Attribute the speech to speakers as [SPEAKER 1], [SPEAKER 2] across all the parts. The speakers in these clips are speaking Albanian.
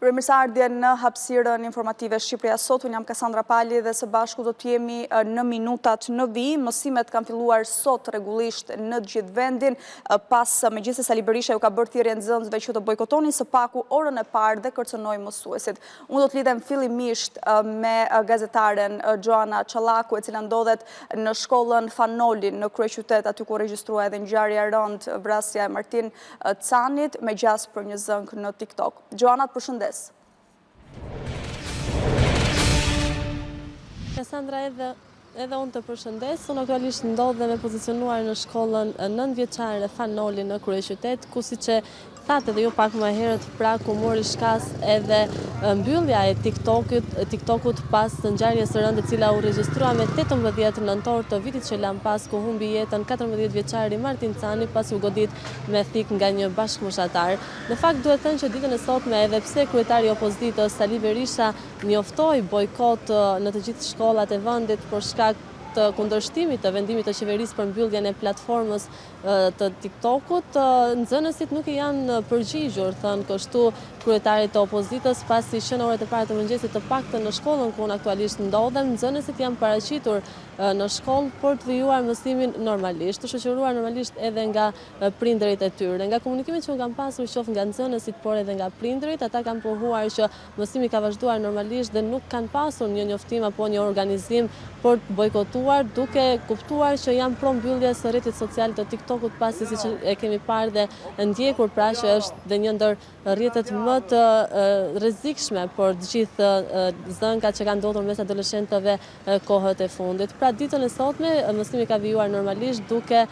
[SPEAKER 1] Mirë se ardhje në hapësirën informative Shqipëria Sot. Unë jam Kasandra Pali dhe së bashku do të jemi në minutat në vijim. Mësimet kanë filluar sot rregullisht në gjithë vendin, pas megjithëse Sali Berisha ju ka bërë thirrje nxënësve që të bojkotonin së paku orën e parë dhe kërcënoi mësuesit. Unë do të lidhem fillimisht me gazetaren Gjoana Çallaku, e cila ndodhet në shkollën Fanoli në kryeqytet, aty ku regjistrua edhe ngjarja e rëndë, vrasja e Martin Canit me gjas për një zënk në TikTok. Gjoana, të përshëndes.
[SPEAKER 2] Kasandra, edhe unë të përshëndes. Unë aktualisht ndodhem e pozicionuar në shkollën 9-vjeçare Fanoli në kryeqytet, ku siç e thatë edhe ju pak më herët, pra ku mori shkas edhe mbyllja e TikTokut pas të ngjarjes së rëndë e cila u regjistrua me 18 nëntor të vitit që lan pas, ku humbi jetën 14-vjeçari Martin Cani pasi u godit me thik nga një bashkëmoshatar. Në fakt duhet thënë që ditën e sotme, edhe pse kryetari i opozitës Sali Berisha njoftoi bojkot në të gjithë shkollat e vendit për shkak të kundërshtimit të vendimit të qeverisë për mbylljen e platformës të TikTokut, nxënësit nuk i janë përgjigjur, thënë kështu kryetarit të opozitës, pasi që në orët e para të mëngjesit, të paktën në shkollën ku unë aktualisht ndodhem, nxënësit janë paraqitur në shkollë për të vijuar mësimin normalisht, të shoqëruar normalisht edhe nga prindërit e tyre. Nga komunikimet që unë kam pasur qoftë nga nxënësit, por edhe nga prindërit, ata kanë pohuar që mësimi ka vazhduar normalisht dhe nuk kanë pasur një njoftim apo një organizim për të bojkotuar, duke kuptuar që janë pro mbylljes së rrjetit social të TikTokut, pasi siç e kemi parë dhe ndjekur, pra që është dhe një ndër rrjetet më të rrezikshme për të gjithë zënkat që kanë ndodhur mes adoleshentëve kohët e fundit. Pra ditën e sotme mësimi ka vijuar normalisht, duke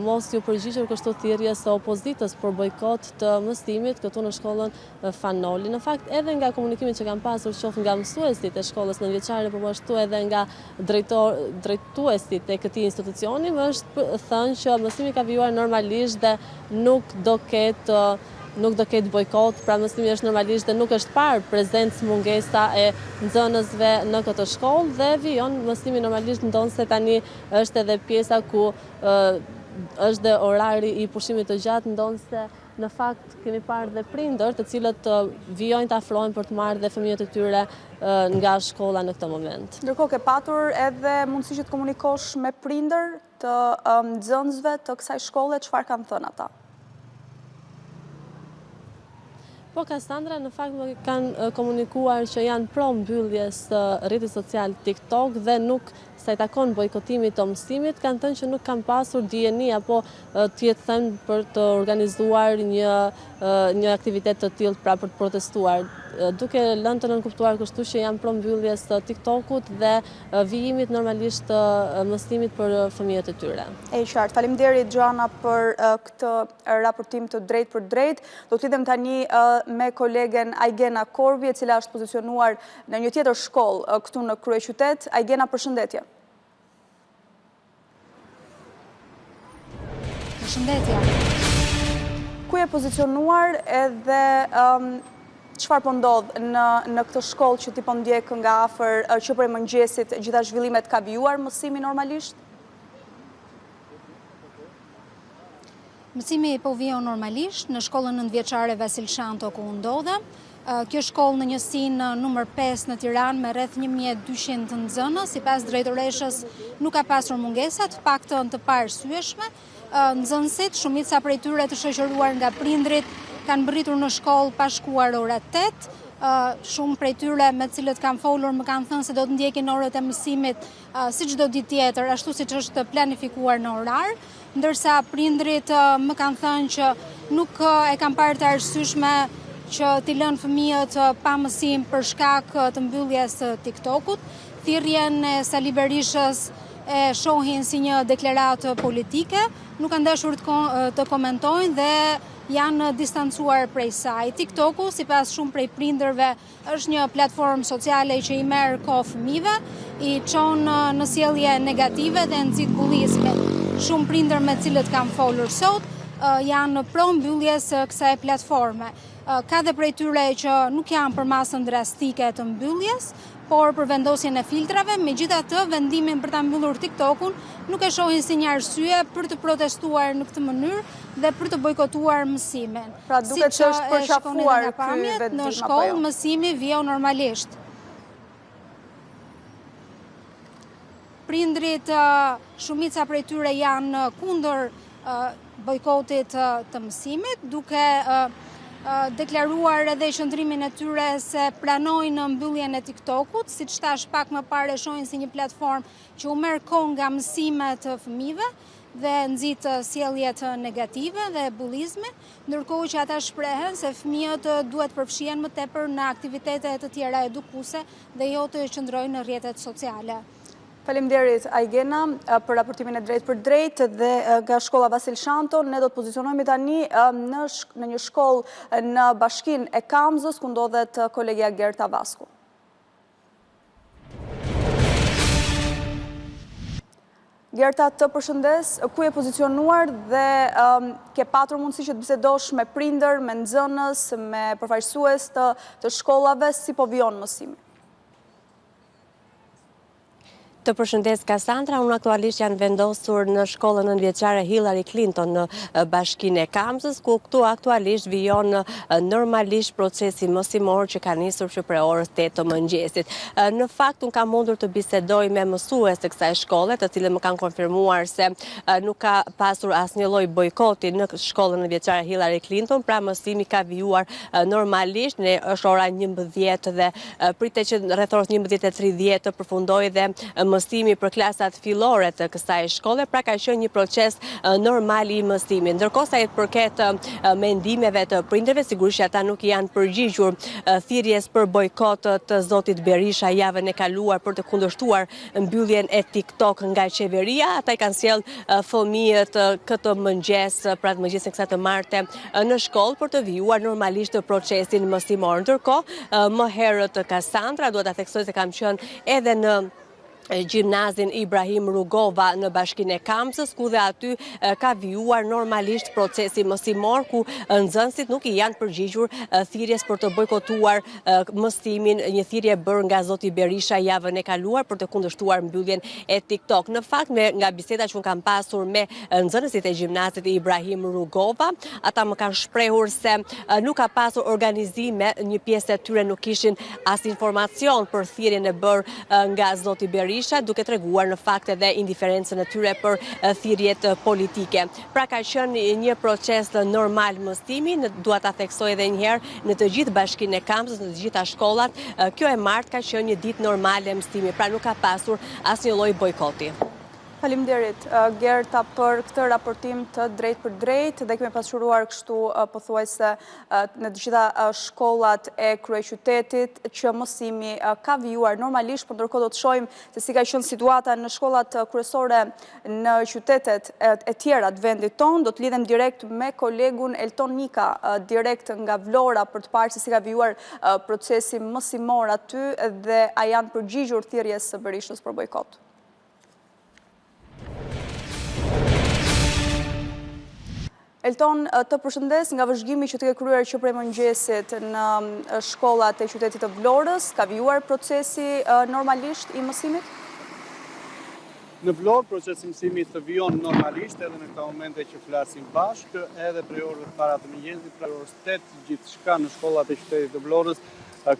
[SPEAKER 2] mos ju përgjigjur kështu thirrjes së opozitës për bojkot të mësimit këtu në shkollën Fanoli. Në fakt, edhe nga komunikimet që kanë pasur qoftë nga mësuesit e shkollës 9-vjeçare, por ashtu edhe nga drejtuesit e këtij institucioni, është thënë që mësimi ka vijuar normalisht dhe nuk do ketë bojkot, pra mësimi është normalisht dhe nuk është parë prezencë mungesa e nxënësve në këtë shkollë dhe vijon mësimi normalisht, ndonse tani është edhe pjesa ku është dhe orari i pushimit të gjatë, ndonse në fakt kemi parë dhe prindër të cilët vijojnë të afrohen për të marrë dhe fëmijët e tyre nga shkolla në këtë moment.
[SPEAKER 1] Ndërkohë ke patur edhe mundësi që të komunikosh me prindër të nxënësve të kësaj shkolle, çfarë kanë thënë ata?
[SPEAKER 2] Po, Kasandra, në fakt më kanë komunikuar që janë pro mbylljes së rrjetit social TikTok dhe nuk sa i takon bojkotimit të mësimit, kanë thënë që nuk kanë pasur dijeni apo të jetë thënë për të organizuar një aktivitet të tillë, pra për të protestuar, duke lënë të nënkuptuar kështu që janë pro mbylljes të TikTokut dhe vijimit normalisht të mësimit për fëmijët e tyre.
[SPEAKER 1] E qartë. Faleminderit Gjoana për këtë raportim të drejtë për drejtë. Do të lidhem tani me kolegen Aigena Korbi, e cila është pozicionuar në një tjetër shkollë këtu në kryeqytet. Aigena, përshëndetje.
[SPEAKER 3] Përshëndetje.
[SPEAKER 1] Ku je pozicionuar edhe çfarë po ndodh në këtë shkollë që ti po ndjek nga afër, që prej mëngjesit gjitha zhvillimet ka vijuar mësimi normalisht?
[SPEAKER 3] Mësimi po vijon normalisht në shkollën 9-vjeçare Vasil Shanto ku ndodhem. Kjo shkollë në njësinë numër 5 në Tiranë me rreth 1200 nxënës, sipas drejtoreshës nuk ka pasur mungesa, të paktën të paarsyeshme. Nxënësit, shumica prej tyre të shoqëruar nga prindrit, kanë mbërritur në shkollë pa shkuar ora 8. Shumë prej tyre me cilët kanë folur më kanë thënë se do të ndjekin orët e mësimit si çdo ditë tjetër, ashtu siç është planifikuar në orar, ndërsa prindrit më kanë thënë që nuk e kanë parë të arsyeshme që t'i lënë fëmijët pa mësim për shkak të mbylljes së TikTokut. Thirrjen e Sali Berishës e shohin si një deklaratë politike, nuk kanë dashur të komentojnë dhe janë distancuar prej saj. TikToku, sipas shumë prej prindërve, është një platformë sociale që i merr kohë fëmijëve, i çon në sjellje negative dhe nxit bullizmin. Shumë prindër me cilët kam folur sot janë pro mbylljes së kësaj platforme. Ka dhe prej tyre që nuk janë për masën drastike të mbylljes, por për vendosjen e filtrave, megjithatë vendimin për ta mbyllur TikTokun nuk e shohin si një arsye për të protestuar në këtë mënyrë dhe për të bojkotuar mësimin.
[SPEAKER 1] Pra duket që është përqafuar ky vendim
[SPEAKER 3] në shkollë mësimi vjen normalisht. Prindrit, shumica prej tyre janë kundër bojkotit të mësimit, duke deklaruar edhe qëndrimin e tyre se pranojnë mbylljen e TikTokut, siç thash pak më parë shohin si një platformë që u merr kohë nga mësimet të fëmijëve dhe nxit sjelljet negative dhe bullizmi, ndërkohë që ata shprehen se fëmijët duhet përfshihen më tepër në aktivitete të tjera edukuese dhe jo të qëndrojnë në rrjetet sociale.
[SPEAKER 1] Faleminderit Aigena për raportimin e drejt për drejt dhe nga shkolla Vasil Shanto. Ne do të pozicionojmë tani në një shkollë në bashkinë e Kamzës, ku ndodhet kolegja Gerta Vasku. Gerta, të përshëndes, ku je pozicionuar dhe ke patur mundësi që të bisedosh me prindër, me nxënës, me përfaqësues të shkollave, si po vijon mësimi?
[SPEAKER 2] Të përshëndes Cassandra, unë aktualisht janë vendosur në shkollën nëntëvjeçare Hillary Clinton në bashkinë e Kamzës, ku këtu aktualisht vijon normalisht procesi mësimor që ka nisur që prej orës 8 të mëngjesit. Në fakt, unë kam mundur të bisedoj me mësues të kësaj shkolle, të cilët më kanë konfirmuar se nuk ka pasur asnjë lloj bojkoti në shkollën nëntëvjeçare Hillary Clinton, pra mësimi ka vijuar normalisht. Ne është ora 11 dhe pritet që rreth orës 11:30 të përfundojë dhe mësimi për klasat fillore të kësaj shkolle, pra ka qenë një proces normal i mësimit. Ndërkohë sa i përket mendimeve të prindërve, sigurisht ata nuk janë përgjigjur thirrjes për bojkot të zotit Berisha javën e kaluar për të kundërshtuar mbylljen e TikTok nga qeveria. Ata i kanë sjell fëmijët këtë mëngjes, pra të mëngjesin kësaj të marte në shkollë për të vijuar normalisht procesin mësimor. Ndërkohë, më herët Cassandra, duhet ta theksoj se kam qenë edhe në gjimnazin Ibrahim Rugova në bashkinë e Kamzës, ku dhe aty ka vijuar normalisht procesi mësimor, ku nxënësit nuk i janë përgjigjur thirrjes për të bojkotuar mësimin, një thirrje bërë nga zoti Berisha javën e kaluar për të kundërshtuar mbylljen e TikTok. Në fakt, nga biseda që unë kam pasur me nxënësit e gjimnazit Ibrahim Rugova, ata më kanë shprehur se nuk ka pasur organizime, një pjesë e tyre nuk kishin as informacion për thirrjen e bërë nga zoti Berisha, duke treguar në fakt edhe indiferencën e tyre për thirrjet politike. Pra ka qenë një proces normal mësimi, dua ta theksoj edhe një herë, në të gjithë bashkinë e Kamzës, në të gjitha shkollat, kjo e martë ka qenë një ditë normale mësimi, pra nuk ka pasur asnjë lloj bojkoti.
[SPEAKER 1] Faleminderit Gerta për këtë raportim të drejt për drejt dhe kemi pasqyruar kështu pothuajse në të gjitha shkollat e kryeqytetit që mësimi ka vijuar normalisht, por ndërkohë do të shohim se si ka qenë situata në shkollat kryesore në qytetet e tjera të vendit tonë. Do të lidhem direkt me kolegun Elton Nika, direkt nga Vlora, për të parë se si ka vijuar procesi mësimor aty dhe a janë përgjigjur thirrjes së Berishës për bojkot. Elton, të përshëndes, nga vëzhgimi që të ke kryer që prej mëngjesit në shkollat e qytetit të Vlorës, ka vijuar procesi normalisht i mësimit?
[SPEAKER 4] Në Vlorë, procesi mësimit të vijon normalisht edhe në këta momente që flasim bashkë, edhe prej orëve para të mëngjesit, prej orës 8, gjithçka në shkollat e qytetit të Vlorës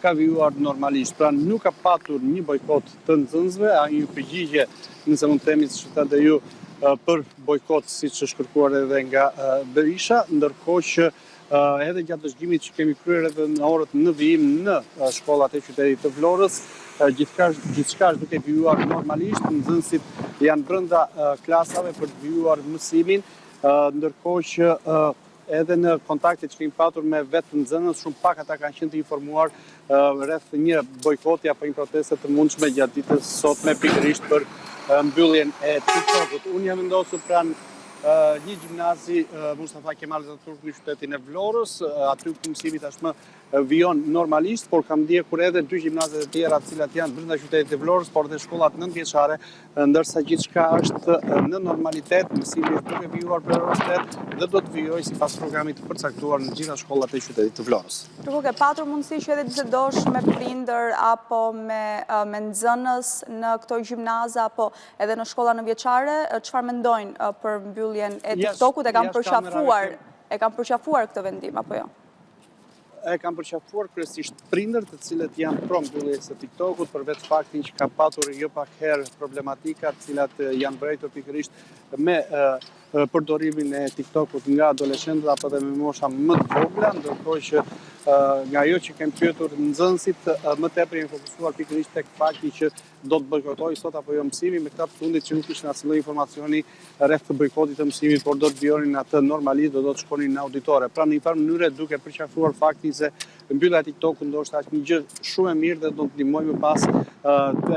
[SPEAKER 4] ka vijuar normalisht. Pra nuk ka patur një bojkot të nxënësve, a një përgjigje, nëse mund të themi siç thotë ju, për bojkot, siç është kërkuar edhe nga Berisha, ndërkohë që edhe gjatë vëzhgimit që kemi kryer edhe në orët në vijim në shkollat e qytetit të Vlorës, gjithçka është duke vijuar normalisht, nxënësit janë brenda klasave për të vijuar mësimin, ndërkohë që edhe në kontaktet që kemi patur me vetë nxënës, shumë pak ata kanë qenë të informuar rreth një bojkoti apo një proteste të mundshme gjatë ditës sotme pikërisht për mbylljen e TikTokut. Unë jam vendosur pranë një gjimnazi Mustafa Kemal Atatürk në qytetin e Vlorës, aty ku mësimi tashmë vijon normalisht, por kam ndjekur edhe dy gjimnazet e tjera të cilat janë brenda qytetit të Vlorës, por dhe shkollat 9-vjeçare, ndërsa gjithçka është në normalitet, mësimi është duke vijuar për orën 8 dhe do të vijojë sipas programit të përcaktuar në gjitha shkollat e qytetit të Vlorës.
[SPEAKER 1] Nuk ke patur mundësi që edhe bisedosh me prindër apo me nxënës në këto gjimnaze apo edhe në shkolla nëntëvjeçare, çfarë mendojnë për mbylljen e TikTokut? E kanë përqafuar këtë vendim apo jo?
[SPEAKER 4] E kam përqafuar kryesisht prindërt të cilët janë pro mbylljes së TikTokut për vetë faktin që ka patur jo pak herë problematika të cilat janë vërejtur pikërisht me përdorimin e TikTokut nga adoleshentët apo dhe me mosha më të vogla, ndërkohë që nga ajo që kem pyetur nxënësit, më tepër janë fokusuar pikërisht tek fakti që do të bojkotojë sot apo jo mësimi, me këta të fundit që nuk kishin asnjë lloj informacioni rreth të bojkotit të mësimit, por do të vijonin atë normalisht, do të shkonin në auditore. Pra në një farë mënyrë duke përqafuar faktin se mbyllja e TikTokut ndoshta është një gjë shumë e mirë dhe do të ndihmojë më pas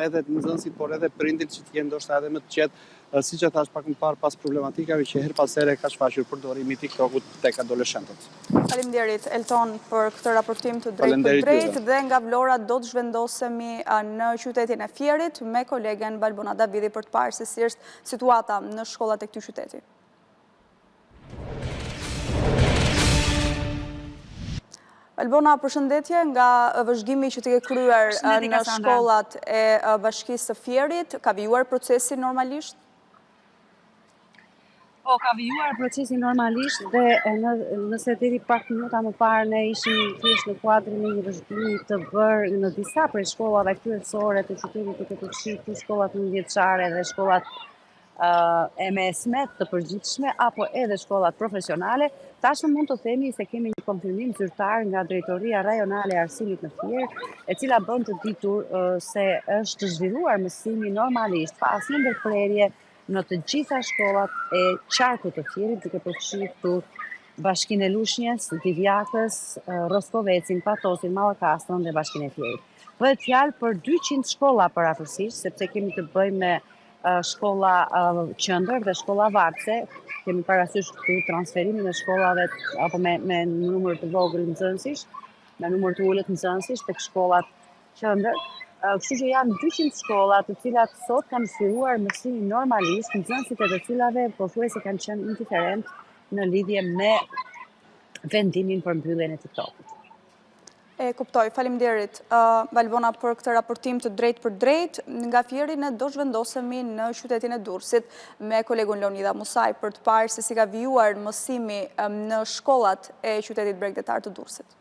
[SPEAKER 4] edhe nxënësit, por edhe prindërit që të jenë ndoshta edhe më të qetë, siç e thash pak më parë pas problematikave që her pas here ka shfaqur përdorimi i TikTokut tek adoleshentët.
[SPEAKER 1] Faleminderit Elton për këtë raportim të drejtë për drejtë dhe nga Vlora do të zhvendosemi në qytetin e Fierit me kolegen Balbona Davidi për të parë se si është situata në shkollat e këtij qyteti. Albona, përshëndetje, nga vëzhgimi që të ke kryer në shkollat e Bashkisë së Fierit, ka vijuar procesi normalisht?
[SPEAKER 5] Po, ka vijuar procesi normalisht dhe nëse deri pak minuta më parë ne ishim thjesht në kuadrin e një vëzhgimi të bërë në disa prej shkollave kryesore të qytetit të përfshirë shkollat nëntëvjeçare dhe shkollat e mesmet të përgjithshme apo edhe shkollat profesionale, tashmë mund të themi se kemi një konfirmim zyrtar nga Drejtoria Rajonale e Arsimit në Fier, e cila bën të ditur se është zhvilluar mësimi normalisht pa asnjë ndërprerje në të gjitha shkollat e qarkut të Fierit, duke përfshirë këtu Bashkinë e Lushnjës, Divjakës, Roskovecin, Patosin, Mallakastrën dhe Bashkinë e Fierit. Bëhet fjalë për 200 shkolla përafërsisht, sepse kemi të bëjmë me shkolla qendër dhe shkolla varse, kemi parasysh këtu transferimin e shkollave apo me numër të vogël nxënësish, me numër të ulët nxënësish tek shkollat qendër. Kështu që janë 200 shkolla të cilat sot kanë filluar mësimin normalisht, nxënësit e të cilave pothuajse kanë qenë indiferent në lidhje me vendimin për mbylljen e TikTokut.
[SPEAKER 1] E kuptoj, faleminderit Balbona për këtë raportim të drejtë për drejtë. Nga Fieri ne do zhvendosemi në qytetin e Durrësit me kolegun Leonida Musaj për të parë se si ka vijuar mësimi në shkollat e qytetit bregdetar të Durrësit.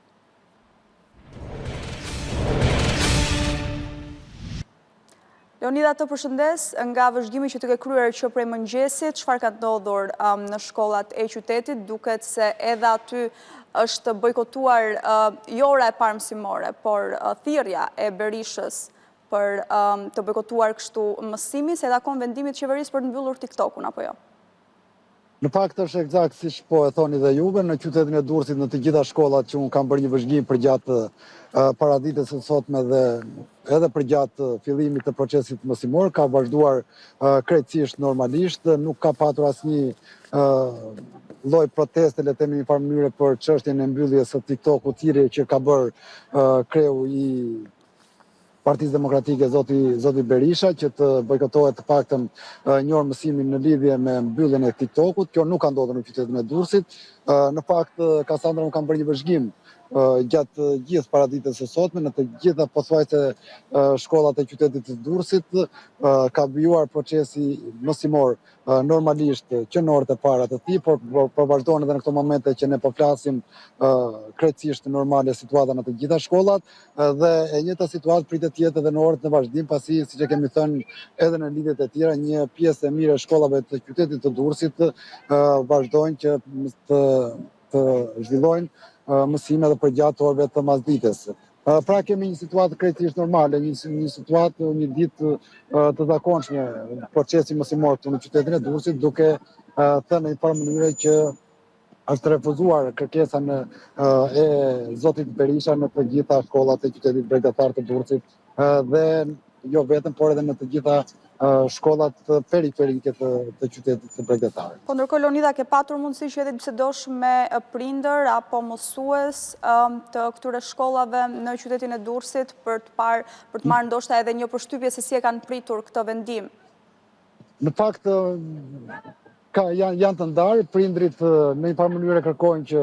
[SPEAKER 1] Leonida, të përshëndes, nga vëzhgimi që të ke kryer që prej mëngjesit, çfarë ka ndodhur në shkollat e qytetit, duket se edhe aty është bojkotuar jo ora e parë mësimore, por thirrja e Berishës për të bojkotuar kështu mësimi, se edhe akon vendimit qeverisë për të mbyllur TikTokun, apo jo?
[SPEAKER 6] Në fakt është eksakt siç po e thoni dhe juve, në qytetin e Durrësit në të gjitha shkollat që unë kam bërë një vëzhgim për gjatë paraditës së sotme dhe edhe për gjatë fillimit të procesit mësimor, ka vazhduar krejtësisht normalisht, nuk ka patur asnjë lloj proteste, le të themi në një farë mënyrë për çështjen e mbylljes së TikTokut, thirrje që ka bërë kreu i Partisë Demokratike zoti Berisha që të bojkotohet të paktën një orë mësimi në lidhje me mbylljen e TikTokut. Kjo nuk ka ndodhur në qytetin e Durrësit. Në fakt, Kassandra, unë kam bërë një vëzhgim gjatë gjithë paraditës së sotme në të gjitha pothuajse shkollat e qytetit të Durrësit, ka vijuar procesi mësimor normalisht që në orët e para të tij, por vazhdon edhe në këto momente që ne po flasim krejtësisht normale situata në të gjitha shkollat dhe e njëjta situatë pritet të jetë edhe në orët në vazhdim, pasi siç e kemi thënë edhe në lidhjet e tjera, një pjesë e mirë e shkollave të qytetit të Durrësit vazhdojnë që të zhvillojnë mësime dhe për gjatë orëve të masdites. Pra kemi një situatë krejtësisht normale, një situatë, një ditë të zakonshme procesi mësimor këtu në qytetin e Durrësit, duke thënë në një farë mënyrë që është refuzuar kërkesa e zotit Berisha në të gjitha shkollat e qytetit bregdetar të Durrësit dhe jo vetëm, por edhe në të gjitha shkollat periferike të qytetit të Bregdetarit.
[SPEAKER 1] Po ndërkohë Leonida, ke patur mundësi që edhe bisedosh me prindër apo mësues të këtyre shkollave në qytetin e Durrësit për të marrë ndoshta edhe një përshtypje se si e kanë pritur këtë vendim?
[SPEAKER 6] Në fakt, janë të ndarë, prindrit në një farë mënyrë kërkojnë që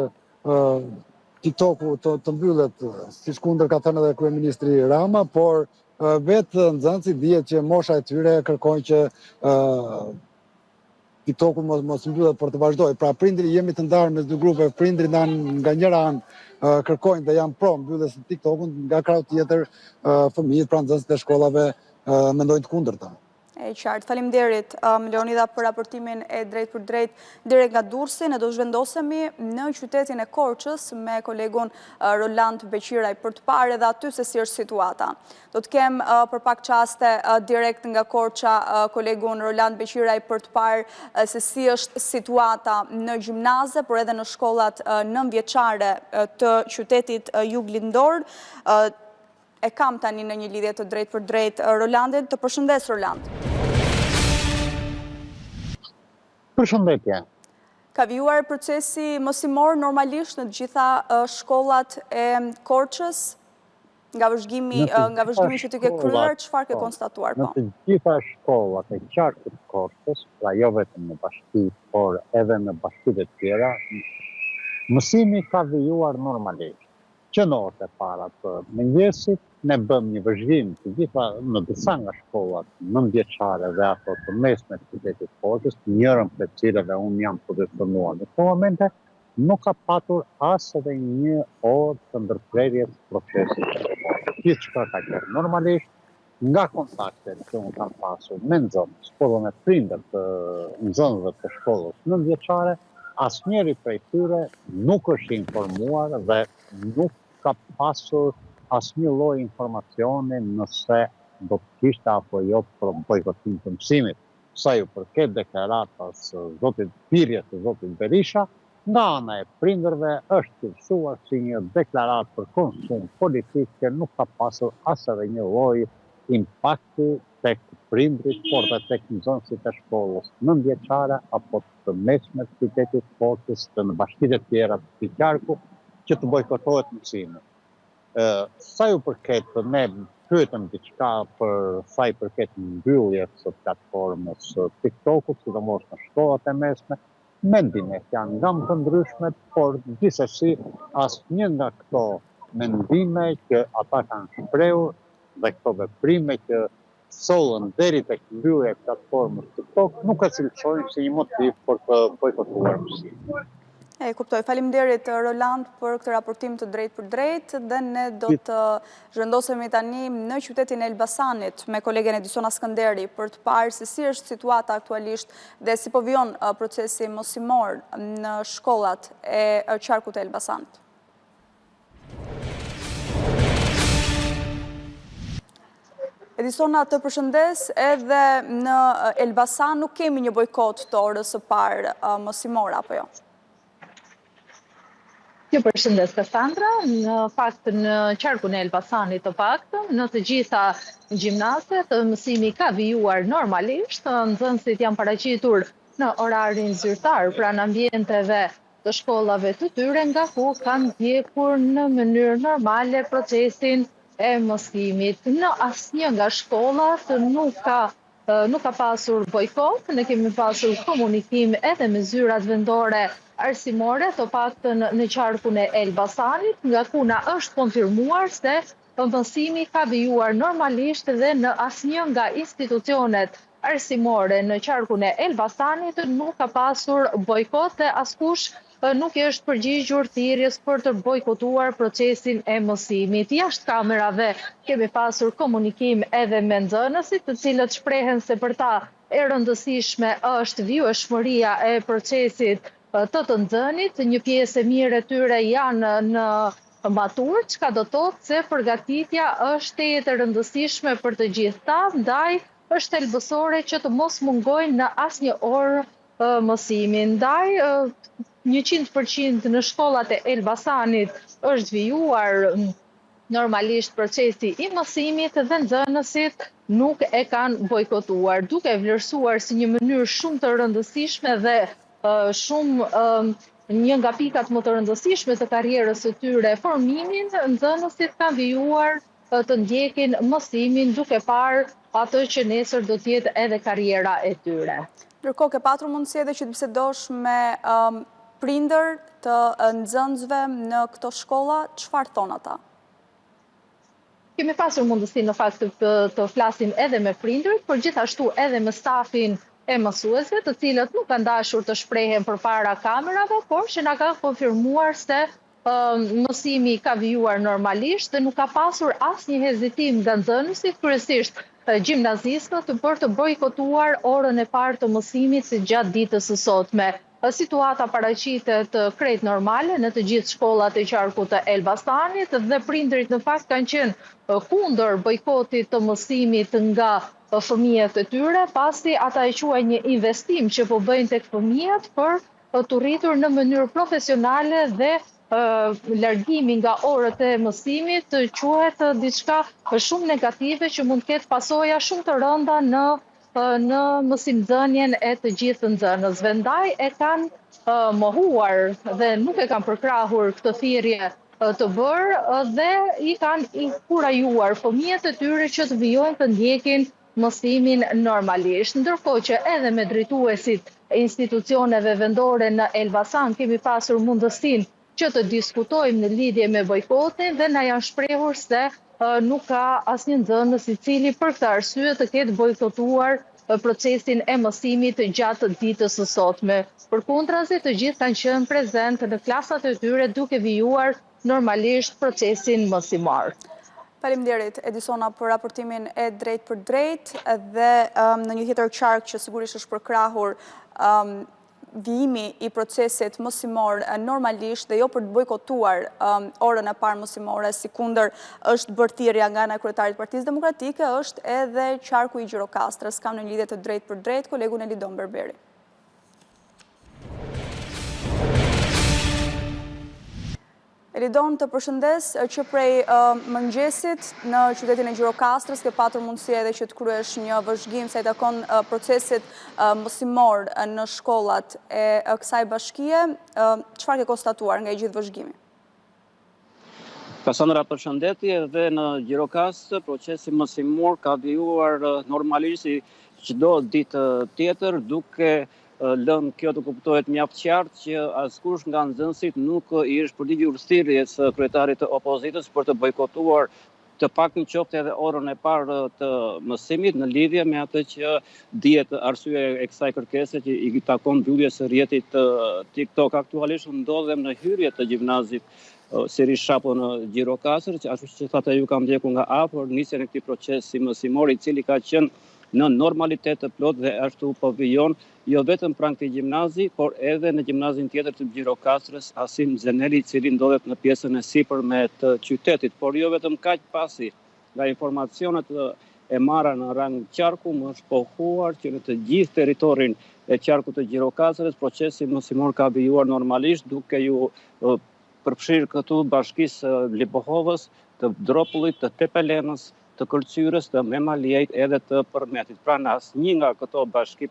[SPEAKER 6] TikToku të mbyllet, siç kundër ka thënë edhe kryeministri Rama, por vetë nxënësit dihet që mosha e tyre kërkojnë që TikToku mos mbyllet por të vazhdojë. Pra prindrit jemi të ndarë mes dy grupe, prindrit nga njëra anë kërkojnë dhe janë pro mbylljes së TikTokut, nga krau tjetër fëmijët, pra nxënësit e shkollave mendojnë të kundërtën.
[SPEAKER 1] E qartë, faleminderit Leonida për raportimin e drejt për drejt direkt nga Durrësi. Ne do zhvendosemi në qytetin e Korçës me kolegun Roland Beqiraj për të parë edhe aty se si është situata. Do të kem për pak qaste direkt nga Korça kolegun Roland Beqiraj për të parë se si është situata në gjimnaze, por edhe në shkollat nënvjeçare të qytetit juglindor. E kam tani në një lidhje të drejt për drejt Rolandin. Të përshëndes, Roland.
[SPEAKER 7] Përshëndetje.
[SPEAKER 1] Ka vijuar procesi mësimor normalisht në të gjitha shkollat e Korçës? Nga vëzhgimi që të ke kryer, çfarë ke konstatuar?
[SPEAKER 7] Në të gjitha shkollat e qarkut Korçës, pra jo vetëm në bashki, por edhe në bashkitë e tjera, mësimi ka vijuar normalisht. Që në orët e para të mëngjesit, ne bëm një vëzhgim të gjitha në disa nga shkollat nënvjeçare dhe ato të mesme të qytetit Korçës, njërën për cilëve unë jam pozicioniuar në këto momente, nuk ka patur as edhe një orë të ndërprerjes procesit. Gjithçka ka qenë normalisht, nga kontaktet që unë kam pasur me nxënës, por me prindër të nxënësve të shkollës nënvjeçare, asnjëri prej tyre nuk është informuar dhe nuk ka pasur asnjë lloj informacioni nëse do të kishte apo jo për bojkotim të mësimit. Sa ju përket deklaratas pirjes të zotit Berisha, nga ana e prindërve është cilësuar si një deklaratë për konsum politik që nuk ka pasur as edhe një lloj impakti tek prindrit, por dhe tek nxënësit e shkollës nënvjeçare apo të mesme të qytetit Korçës, të në bashkitë e tjera të qarku, që të bojkotohet mësimi. Sa ju përket, ne pyetëm diçka për sa i përket mbylljes së platformës TikTokut, sidomos në shkollat e mesme, mendimet janë nga më të ndryshme, por gjithsesi asnjë nga këto mendime që ata kanë shprehur dhe këto veprime që sollën deri tek mbyllja e platformës TikTok nuk e cilësojnë si një motiv për të bojkotuar mësimin.
[SPEAKER 1] E kuptoj. Faleminderit Roland për këtë raportim të drejt për drejt dhe ne do të zhvendosemi tani në qytetin e Elbasanit me kolegen Edisona Skënderi për të parë se si është situata aktualisht dhe si po vijon procesi mësimor në shkollat e qarkut e Elbasanit. Edisona, të përshëndes, edhe në Elbasan nuk kemi një bojkot të orës së parë mësimor apo jo?
[SPEAKER 8] Ju përshëndes, Kassandra. Në fakt në qarkun e Elbasanit të paktën, në të gjitha gjimnaset, mësimi ka vijuar normalisht, nxënësit janë paraqitur në orarin zyrtar pranë ambienteve të shkollave të tyre, nga ku kanë ndjekur në mënyrë normale procesin e mësimit. Në asnjë nga shkollat nuk ka pasur bojkot, ne kemi pasur komunikim edhe me zyrat vendore arsimore, të paktën në qarkun e Elbasanit, nga ku na është konfirmuar se mësimi ka vijuar normalisht dhe në asnjë nga institucionet arsimore në qarkun e Elbasanit nuk ka pasur bojkot dhe askush nuk është përgjigjur thirrjes për të bojkotuar procesin e mësimit. Jashtë kamerave kemi pasur komunikim edhe me nxënësit, të cilët shprehen se për ta e rëndësishme është vjueshmëria e procesit të nxënit. Një pjesë e mirë e tyre janë në maturë, çka do të thotë se përgatitja është e rëndësishme për të gjithë, ndaj është thelbësore që të mos mungojnë në asnjë orë mësimin. Ndaj 100% në shkollat e Elbasanit është vijuar normalisht procesi i mësimit dhe nxënësit nuk e kanë bojkotuar, duke vlerësuar si një mënyrë shumë të rëndësishme dhe shumë një nga pikat më të rëndësishme të karrierës së tyre, formimin, nxënësit kanë vijuar të ndjekin mësimin duke parë atë që nesër do të jetë edhe karriera e tyre.
[SPEAKER 1] Ndërkohë, ke patur mundësi edhe që të bisedosh me prindër të nxënësve në këto shkolla, çfarë thon ata?
[SPEAKER 8] Kemi pasur mundësi në fakt të flasim edhe me prindërit, por gjithashtu edhe me stafin e mësuesve, të cilët nuk kanë dashur të shprehen përpara kamerave, por që na kanë konfirmuar se mësimi ka vijuar normalisht dhe nuk ka pasur asnjë hezitim nga nxënësit, kryesisht gjimnazistët, për të bojkotuar orën e parë të mësimit si gjatë ditës së sotme. Situata paraqitet krejt normale në të gjithë shkollat e qarkut të Elbasanit dhe prindërit në fakt kanë qenë kundër bojkotit të mësimit nga fëmijët e tyre, pasi ata e quajnë një investim që po bëjnë tek fëmijët për të rritur në mënyrë profesionale dhe largimi nga orët e mësimit quhet diçka shumë negative që mund të ketë pasoja shumë të rënda në mësimdhënien e të gjithë nxënësve. Ndaj e kanë mohuar dhe nuk e kanë përkrahur këtë thirrje të bërë dhe i kanë inkurajuar fëmijët e tyre që të vijojnë të ndjekin mësimin normalisht. Ndërkohë që edhe me drejtuesit e institucioneve vendore në Elbasan kemi pasur mundësinë që të diskutojmë në lidhje me bojkotin dhe na janë shprehur se nuk ka asnjë nxënës i cili për këtë arsye të ketë bojkotuar procesin e mësimit gjatë ditës së sotme. Përkundrazi, të gjithë kanë qenë prezent në klasat e tyre duke vijuar normalisht procesin mësimor.
[SPEAKER 1] Faleminderit Edisona për raportimin e drejt për drejt dhe në një tjetër qark që sigurisht është përkrahur vijimi i procesit mësimor normalisht dhe jo për të bojkotuar orën e parë mësimore si kundër është bërë thirrja nga ana e kryetarit Partisë Demokratike, është edhe qarku i Gjirokastrës. Kam në lidhje të drejt për drejt kolegun Elidon Berberi. Elidon, të përshëndes që prej mëngjesit në qytetin e Gjirokastrës ke patur mundësi edhe që të kryesh një vëzhgim sa i takon procesit mësimor në shkollat e kësaj bashkie. Çfarë ke konstatuar nga i gjithë vëzhgimi?
[SPEAKER 9] Kasandra, përshëndetje, dhe në Gjirokastrë procesi mësimor ka vijuar normalisht si çdo ditë tjetër, duke lënë kjo të kuptohet mjaft qartë që askush nga nxënësit nuk i është përgjigjur thirrjes së kryetarit të opozitës për të bojkotuar të paktën qoftë edhe orën e parë të mësimit në lidhje me atë që dihet arsye e kësaj kërkese që i takon mbylljes së rrjetit TikTok. Aktualisht ndodhem në hyrje të gjimnazit Seri Shapo në Gjirokastër, ashtu që thatë ju kam ndjekur nga afër nisjen e këtij procesi mësimor i cili ka qenë në normalitet të plot dhe ashtu po vijon jo vetëm pranë këtij gjimnazi, por edhe në gjimnazin tjetër të Gjirokastrës, Asim Zeneli, i cili ndodhet në pjesën e sipërme të qytetit. Por jo vetëm kaq, pasi nga informacionet e marra në rang qarku, më është pohuar që në të gjithë territorin e qarkut të Gjirokastrës procesi mësimor ka vijuar normalisht, duke ju përfshirë këtu bashkisë Libohovës, të Dropullit, të Tepelenës, të Kërcyrës, të Memaliejt edhe të Përmetit. Pra në asnjë nga këto bashki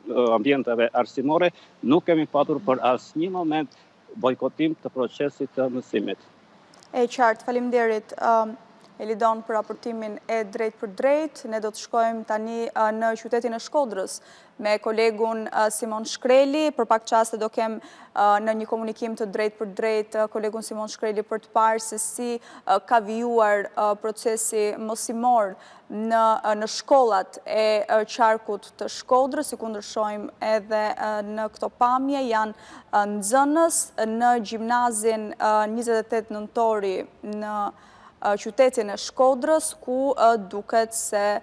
[SPEAKER 9] ambienteve arsimore nuk kemi patur për asnjë moment bojkotim të procesit të mësimit.
[SPEAKER 1] E qartë, faleminderit Elidon për raportimin e drejt për drejt. Ne do të shkojmë tani në qytetin e Shkodrës me kolegun Simon Shkreli. Për pak qaste do kem në një komunikim të drejt për drejt kolegun Simon Shkreli për të parë se si ka vijuar procesi mësimor në shkollat e qarkut të Shkodrës, si kundërshojmë edhe në këto pamje, janë nxënës në gjimnazin 28 nëntori në qytetin e Shkodrës, ku duket se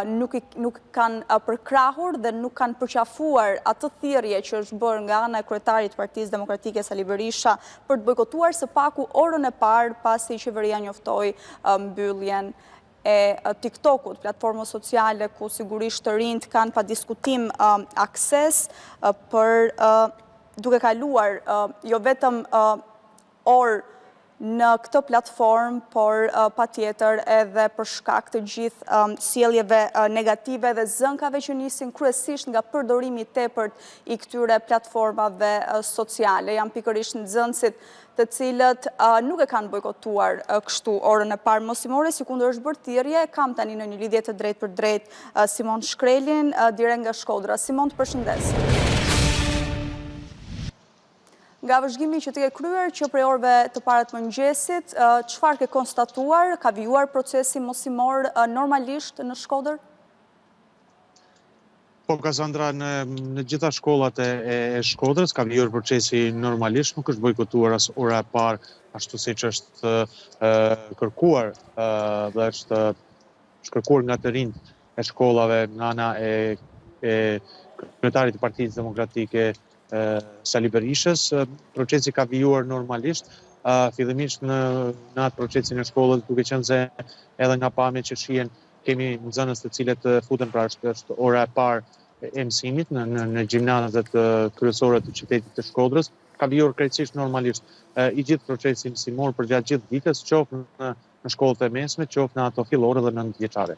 [SPEAKER 1] nuk kanë përkrahur dhe nuk kanë përqafuar atë thirrje që është bërë nga ana e kryetarit Partisë Demokratike Sali Berisha për të bojkotuar së paku orën e parë pasi qeveria njoftoi mbylljen e TikTokut, platformës sociale ku sigurisht të rinjt kanë pa diskutim akses për duke kaluar jo vetëm orë në këtë platformë, por patjetër edhe për shkak të gjithë sjelljeve negative dhe zënkave që nisin kryesisht nga përdorimi i tepërt i këtyre platformave sociale. Janë pikërisht nxënësit të cilët nuk e kanë bojkotuar kështu orën e parë mosimore, si kundër është bërë thirrje. Kam tani në një lidhje të drejtë për drejtë Simon Shkrelin, direkt nga Shkodra. Simon, të përshëndes. Nga vëzhgimi që të ke kryer që prej orëve të para të mëngjesit, çfarë ke konstatuar? Ka vijuar procesi mosimor normalisht në Shkodër?
[SPEAKER 10] Po, Kasandra, në gjitha shkollat e Shkodrës ka vijuar procesi normalisht, nuk është bojkotuar as ora e parë, ashtu siç është kërkuar dhe është kërkuar nga të rinjt e shkollave nga ana e kryetarit të Partisë Demokratike Sali Berishës. Procesi ka vijuar normalisht, fillimisht në atë procesin e shkollës, duke qenë se edhe nga pamjet që shihen kemi nxënës të cilët futen, pra është ora e parë e mësimit në gjimnazet kryesore të qytetit të Shkodrës. Ka vijuar krejtësisht normalisht i gjithë procesi mësimor përgjatë gjithë ditës, qoftë në shkollat e mesme, qoftë në ato fillore dhe nëntëvjeçare.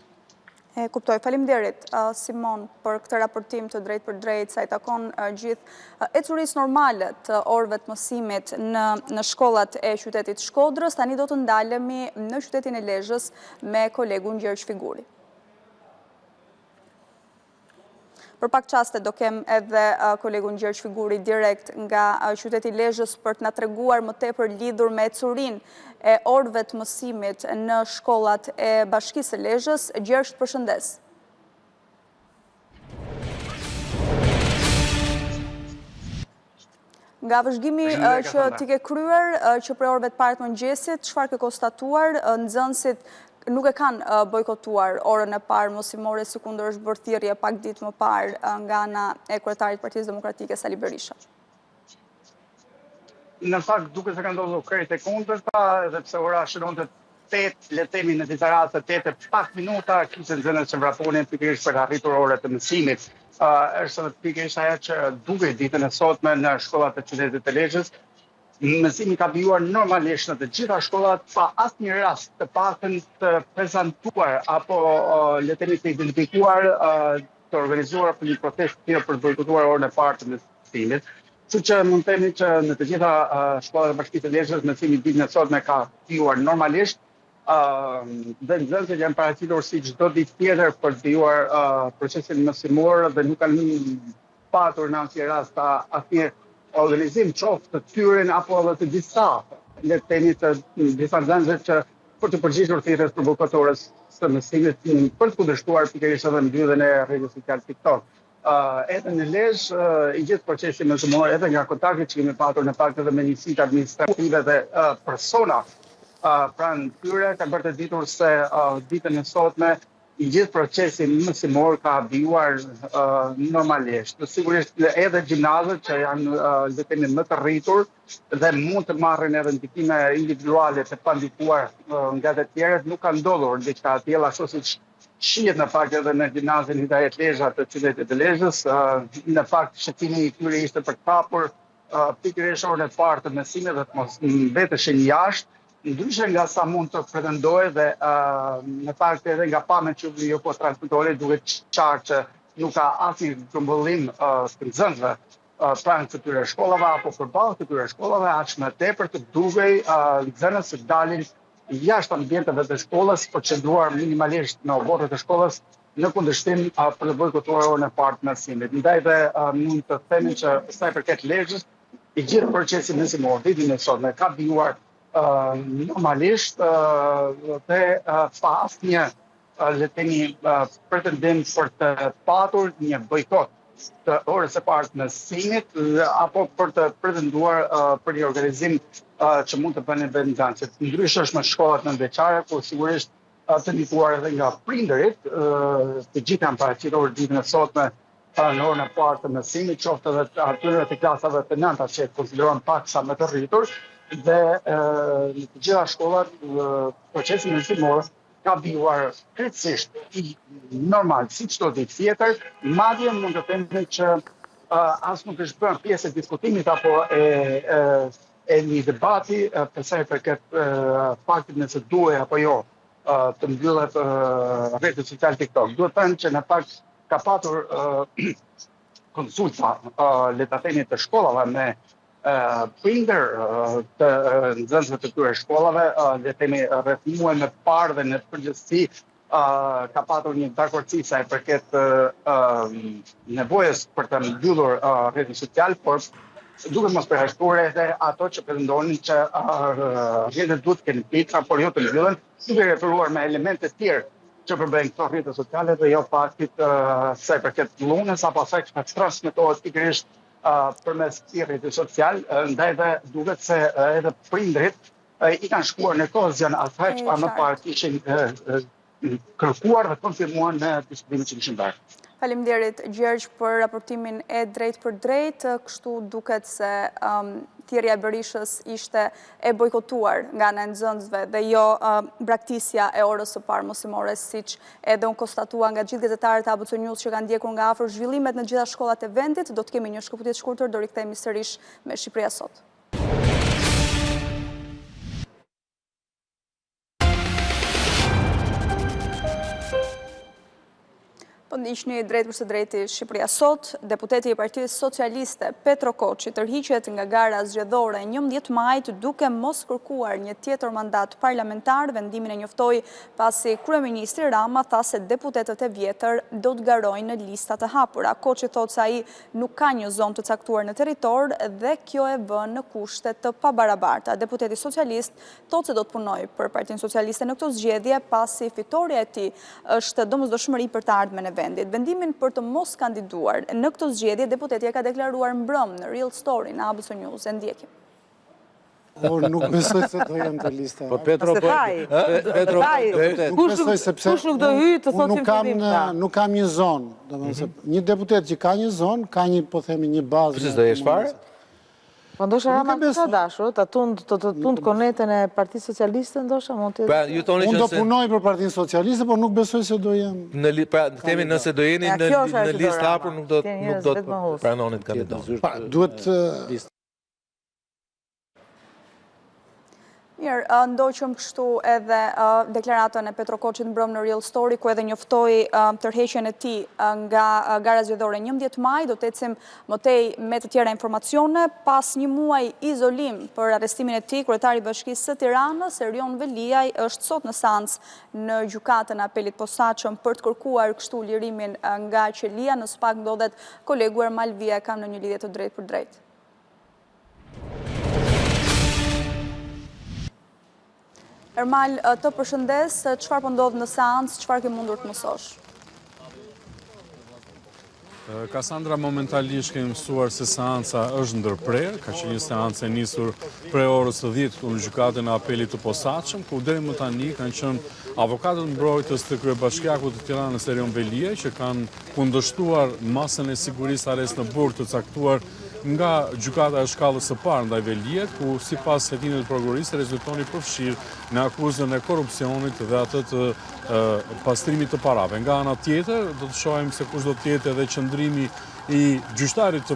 [SPEAKER 1] E kuptoj. Faleminderit, Simon, për këtë raportim të drejtë për drejtë, sa i takon gjithë ecurisë normale të orëve të mësimit në shkollat e qytetit Shkodrës. Tani do të ndalemi në qytetin e Lezhës me kolegun Gjergj Figuri. Për pak qaste do kem edhe kolegun Gjergj Figuri direkt nga qyteti Lezhës për të na treguar më tepër lidhur me ecurinë e orëve të mësimit në shkollat e Bashkisë së Lezhës. Gjergj, të përshëndes. Nga vëzhgimi që ti ke kryer që prej orëve të parë të mëngjesit, çfarë ke konstatuar? Nxënësit nuk e kanë bojkotuar orën e parë mosimore, si kundër është bërë thirrje pak ditë më parë nga ana e kryetarit Partisë Demokratike Sali Berisha.
[SPEAKER 4] Në fakt, duke se ka ndodhur krejt e kundërta, edhe pse ora shënonte 8, le të themi në disa raste 8 e pak minuta, kishte nxënës që vraponin pikërisht për të arritur orët të mësimit. Është pikërisht ajo që duke ditën e sotme në shkollat e qytetit të Lezhës, mësimi ka vijuar normalisht në të gjitha shkollat, pa asnjë rast të paktën të prezantuar apo le të themi të identifikuar të organizuar për një protestë të tillë për të bojkotuar orën e parë të mësimit. Kështu që mund të themi që në të gjitha shkollat e Bashkisë së Lezhës mësimi ditën e sotme ka vijuar normalisht. Dhe nxënësit janë paraqitur si çdo ditë tjetër për të vijuar procesin mësimor dhe nuk kanë patur në asnjë rast asnjë organizim qoftë të tyren apo edhe të disa, le të themi të disa nxënësve që për të përgjigjur thirrjes për bojkotorës së mësimit për të kundërshtuar pikërisht edhe mbylljen e rrjetit social TikTok. Edhe në Lezhë, i gjithë procesi mësimor, edhe nga kontaktet që kemi patur në fakt edhe me njësitë administrative dhe persona pranë tyre, kanë bërë të ditur se ditën e sotme i gjithë procesi mësimor ka vijuar normalisht. Sigurisht edhe gjimnazet që janë le të themi më të rritur dhe mund të marrin edhe ndikime individuale të pandikuar nga të tjerët, nuk ka ndodhur diçka e tillë, ashtu siç shihet në fakt edhe në gjimnazin Hidayet Lezhë të qytetit të Lezhës. Në fakt shëtimi i tyre ishte për të hapur pikërisht orën e parë të mësimit dhe të mos mbeteshin jashtë. Ndryshe nga sa mund të pretendojë dhe në fakt edhe nga pamjet që ju po transmetoni duket qartë që nuk ka asnjë grumbullim të nxënësve pranë këtyre shkollave apo përballë këtyre shkollave, aq më tepër të dugej nxënës që dalin jashtë ambienteve të shkollës për të qëndruar minimalisht në oborret e shkollës në kundërshtim për të bojkotuar orën e parë të mësimit. Ndaj dhe mund të themi që sa i përket Lezhës, i gjithë procesi mësimor ditën e sotme ka vijuar normalisht dhe pa asnjë le të themi pretendim për të patur një bojkot të orës së parë të mësimit apo për të pretenduar për një organizim që mund të bënë vetë nxënësit. Ndryshe është me shkollat nëntëvjeçare, ku sigurisht të ndikuar edhe nga prindërit, të gjithë janë paraqitur ditën e sotme në orën e parë të mësimit, qoftë edhe atyre të klasave të nënta që konsiderohen paksa më të rritur, dhe në të gjitha shkollat procesi mësimor ka vijuar krejtësisht normal, si çdo ditë tjetër, madje mund të themi që as nuk është bërë pjesë e diskutimit apo
[SPEAKER 11] e një debati përsa i përket faktit nëse duhet apo jo të mbyllet rrjeti social TikTok. Duhet thënë që në fakt ka patur konsulta le ta themi të shkollave me prindër të nxënësve të këtyre shkollave, le të themi rreth muaj me parë dhe në përgjithësi ka patur një dakordsi sa i përket nevojës për të mbyllur rrjetin social, por duke mos përjashtuar edhe ato që pretendonin që rrjetet duhet të kenë pika, por jo të mbyllen, duke referuar me elemente të tjerë që përbëjnë këto rrjete sociale dhe jo faktit sa i përket dhunës apo asaj që transmetohet pikërisht përmes këtij rrjeti social, ndaj dhe duket se edhe prindrit i kanë shkuar në kozën asaj që më parë kishin kërkuar dhe konfirmuar në diskutimin që kishin bërë.
[SPEAKER 1] Faleminderit Gjergj për raportimin e drejt për drejt, kështu duket se thirrja e Berishës ishte e bojkotuar nga ana e nxënësve dhe jo braktisja e orës së parë mosimore, siç edhe unë konstatua nga gjithë gazetarët e ABC News që kanë ndjekur nga afër zhvillimet në gjitha shkollat e vendit. Do të kemi një shkëputje të shkurtër, do rikthehemi sërish me Shqipëria Sot. Ishni drejt përse drejti Shqipëria Sot, deputeti i Partisë Socialiste Petro Koçi tërhiqet nga gara zgjedhore 11 majit duke mos kërkuar një tjetër mandat parlamentar. Vendimin e njoftoi pasi kryeministri Rama tha se deputetët e vjetër do të garojnë në lista të hapura. Koçi thotë se ai nuk ka një zonë të caktuar në territor dhe kjo e vën në kushte të pabarabarta. Deputeti socialist thotë se do të punojë për Partinë Socialiste në këtë zgjedhje pasi fitoria e tij është domosdoshmëri për të ardhmen e vendit. Vendimin për të mos kandiduar në këtë zgjedhje, deputeti e ka deklaruar mbrëmë në Real Story në ABC News. E ndjekim.
[SPEAKER 12] Nuk besoj se do jem të lista.
[SPEAKER 13] Po Petro,
[SPEAKER 12] kush
[SPEAKER 13] nuk do hyjë të thotë fillim.
[SPEAKER 12] Nuk kam një zonë. Një deputet që ka një zonë, ka një, po themi, një bazë.
[SPEAKER 13] Përse do jesh fare?
[SPEAKER 14] Po ndosha Rama ka dashur, të tund konetën e Partisë Socialiste, ndosha mund të...
[SPEAKER 12] Unë do punoj për Partinë Socialiste, por nuk besoj se do jem...
[SPEAKER 13] Pra, themi nëse do jeni në listë hapur, nuk do të pranonit kandidat.
[SPEAKER 12] Duhet...
[SPEAKER 1] Mirë, ndoqëm kështu edhe deklaratën e Petro Koçit mbrëmë në Real Story, ku edhe njoftoi tërheqjen e tij nga gara zgjedhore 11 maj. Do të ecim më tej me të tjera informacione. Pas një muaj izolim për arrestimin e tij, kryetari i Bashkisë së Tiranës, Erion Veliaj, është sot në seancë në gjykatën e apelit posaçëm për të kërkuar kështu lirimin nga qelia. Në SPAK ndodhet kolegu Ermal Via, kam në një lidhje të drejtë për drejtë. Ermal, të përshëndes, çfarë po ndodh në seancë, çfarë ke mundur të mësosh?
[SPEAKER 15] Kassandra, momentalisht kemi mësuar se seanca është ndërprerë, ka qenë një seancë e nisur prej orës së 10 në gjykatën e apelit të posaçëm, ku deri më tani kanë qenë avokatët mbrojtës të kryebashkiakut të Tiranës Erion Veliaj, që kanë kundërshtuar masën e sigurisë arrest në burg të caktuar nga gjykata e shkallës së parë ndaj Veliajit, ku sipas hetimit të prokurorisë rezultoni përfshirë në akuzën e korrupsionit dhe atë të pastrimit të parave. Nga ana tjetër, do të shohim se kush do të jetë edhe qëndrimi i gjyqtarit të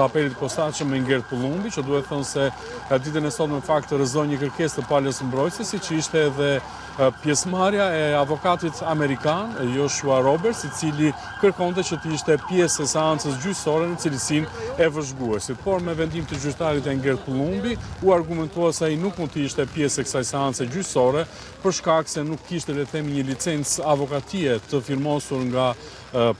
[SPEAKER 15] apelit posaçëm me Ngert Pullumbi, që duhet thënë se ditën e sotme në fakt rrëzoi një kërkesë të palës mbrojtëse, siç ishte edhe pjesëmarrja e avokatit amerikan Joshua Roberts, i cili kërkonte që të ishte pjesë e seancës gjyqësore në cilësinë e vëzhguesit. Por me vendim të gjyqtarit e Ngert Pullumbi, u argumentua se ai nuk mund të ishte pjesë e kësaj seance gjyqësore për shkak se nuk kishte, le të themi, një licencë avokatie të firmosur nga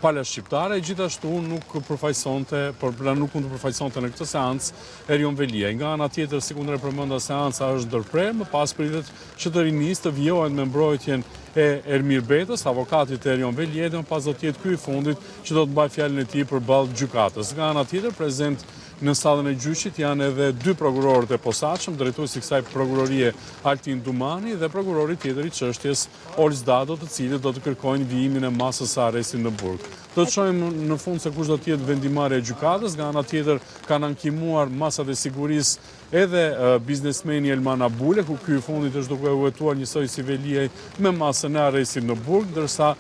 [SPEAKER 15] pala shqiptare, gjithashtu nuk mund të përfaqësonte në këtë seancë Erion Veliaj. Nga ana tjetër, si kundër përmenda, seanca është ndërprerë, më pas pritet që të rinisë të vijohen me mbrojtjen e Ermir Betës, avokatit e Erion Veliaj, dhe më pas do të jetë ky i fundit që do të mbajë fjalën e tij përballë gjykatës. Nga ana tjetër, prezent në sallën e gjyqit janë edhe dy prokurorët e posaçëm, drejtuesi i kësaj prokurorie Altin Dumani dhe prokurori tjetër i çështjes Olz Dado, të cilët do të kërkojnë vijimin e masës së arrestit në burg. Do të shohim në fund se kush do të jetë vendimarrja e gjykatës. Nga ana tjetër kanë ankimuar masat e sigurisë edhe biznesmeni Elman Abule, ku ky i fundit është duke u hetuar njësoj si Veliaj me masën e arrestit në burg, ndërsa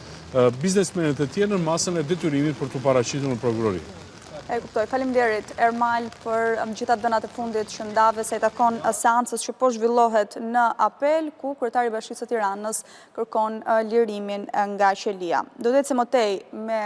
[SPEAKER 15] biznesmenët e tjerë në masën e detyrimit për të paraqitur në prokurori.
[SPEAKER 1] E kuptoj, faleminderit Ermal për gjitha dhënat e fundit që ndave se i takon seancës që po zhvillohet në apel, ku kryetari i Bashkisë së Tiranës kërkon lirimin nga qelia. Do të ecë mëtej me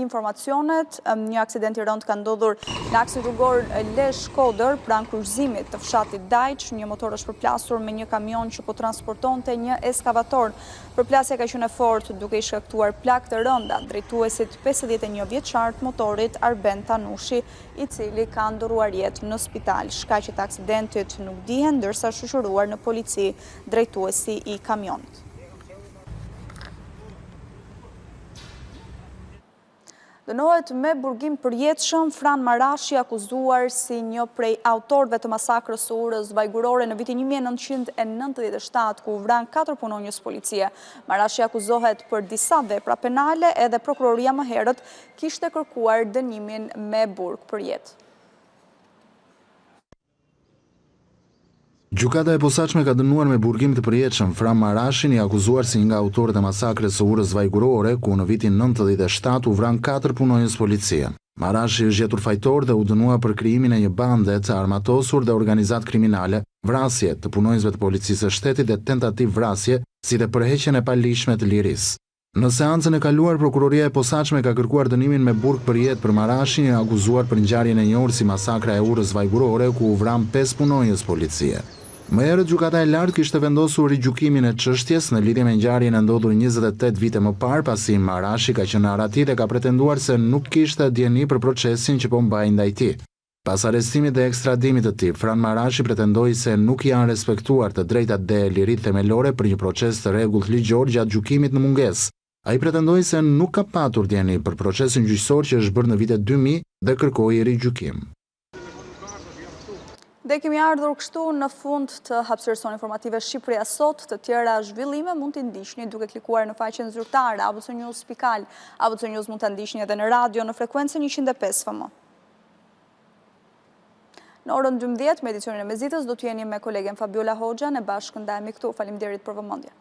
[SPEAKER 1] informacionet, një aksident i rënd ka ndodhur në aksin rrugor Lesh-Shkodër pranë kryqëzimit të fshatit Dajç, një motor është përplasur me një kamion që po transportonte një eskavator. Përplasja ka qenë e fortë duke i shkaktuar plagë të rënda drejtuesit 51 vjeçar të motorit Arben Tanushi, i cili ka ndëruar jetë në spital. Shkaqet e aksidentit nuk dihen, ndërsa shoqëruar në polici drejtuesi i kamionit. Dënohet me burgim përjetshëm Fran Marashi, akuzuar si një prej autorëve të masakrës së urës vajgurore në vitin 1997, ku u vran 4 punonjës policie. Marashi akuzohet për disa vepra penale, edhe prokuroria më herët kishte kërkuar dënimin me burg përjet.
[SPEAKER 16] Gjykata e posaçme ka dënuar me burgim të përjetshëm Fran Marashin, i akuzuar si nga autorët e masakrës së urës vajgurore, ku në vitin 97 u vran 4 punonjës policie. Marashi është gjetur fajtor dhe u dënua për krijimin e një bande të armatosur dhe organizat kriminale, vrasje të punonjësve të policisë së shtetit dhe tentativ vrasje, si dhe përheqjen e palishme të lirisë. Në seancën e kaluar, prokuroria e posaçme ka kërkuar dënimin me burg përjet për Marashin, i akuzuar për ngjarjen e njohur si masakra e urës vajgurore, ku u vran 5 punonjës policie. Më herët gjykata e lartë kishte vendosur rigjykimin e çështjes në lidhje me ngjarjen e ndodhur 28 vite më parë, pasi Marashi ka qenë arati dhe ka pretenduar se nuk kishte dieni për procesin që po mbajnë ndaj tij. Pas arrestimit dhe ekstradimit të tij, Fran Marashi pretendoi se nuk janë respektuar të drejtat dhe liritë themelore për një proces të rregullt ligjor gjatë gjykimit në mungesë. Ai pretendoi se nuk ka patur dieni për procesin gjyqësor që është bërë në vitet 2000 dhe kërkoi rigjykim.
[SPEAKER 1] Dhe kemi ardhur kështu në fund të hapësirës tonë informative Shqipëria Sot. Të tjera zhvillime mund t'i ndiqni duke klikuar në faqen zyrtare abcnews.al. ABC News mund t'a ndiqni edhe në radio në frekuencën 105 FM. Në orën 12 me edicionin e Mezitës do t'jeni me kolegen Fabiola Hoxha, në bashkë ndajemi këtu. Faleminderit për vëmendjen.